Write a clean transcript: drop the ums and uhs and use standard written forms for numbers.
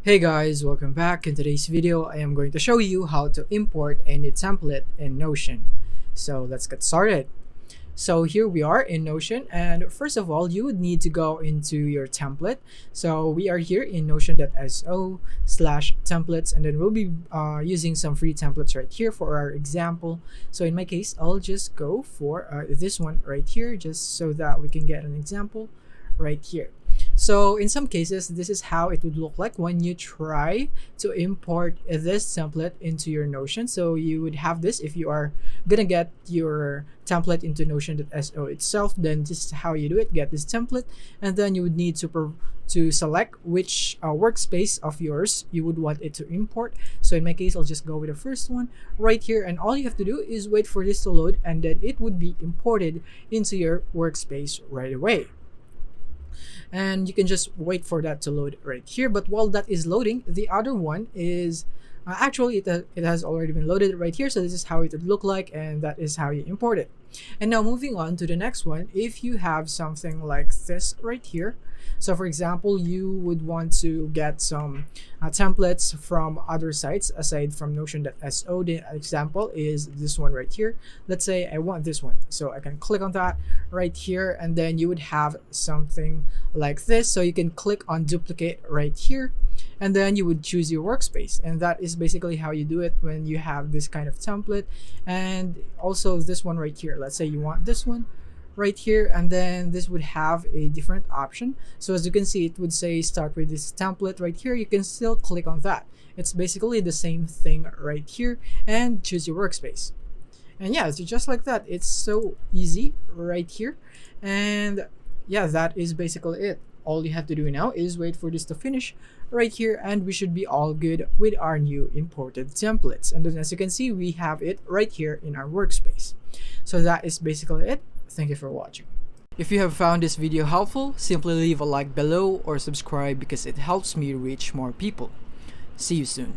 Hey guys, welcome back. In today's video, I am going to show you how to import any template in Notion. So let's get started. So here we are in Notion, and first of all, you would need to go into your template. So we are here in notion.so/templates, and then we'll be using some free templates right here for our example. So in my case, I'll just go for this one right here, just so that we can get an example right here. So in some cases, this is how it would look like when you try to import this template into your Notion. So you would have this if you are gonna get your template into Notion.so itself. Then this is how you do it. Get this template, and then you would need to select which workspace of yours you would want it to import. So in my case, I'll just go with the first one right here, and all you have to do is wait for this to load, and then it would be imported into your workspace right away. And you can just wait for that to load right here. But while that is loading, the other one is it has already been loaded right here. So this is how it would look like, and that is how you import it. And now moving on to the next one, if you have something like this right here. So for example, you would want to get some templates from other sites aside from Notion.so. The example is this one right here. Let's say I want this one. So I can click on that right here, and then you would have something like this. So you can click on duplicate right here, and then you would choose your workspace. And that is basically how you do it when you have this kind of template. And also this one right here, let's say you want this one right here, and then this would have a different option. So as you can see, it would say start with this template right here. You can still click on that. It's basically the same thing right here, and choose your workspace. And yeah, so just like that, it's so easy right here. And yeah, that is basically it. All you have to do now is wait for this to finish right here, and we should be all good with our new imported templates. And then as you can see, we have it right here in our workspace. So that is basically it. Thank you for watching. If you have found this video helpful, simply leave a like below or subscribe because it helps me reach more people. See you soon.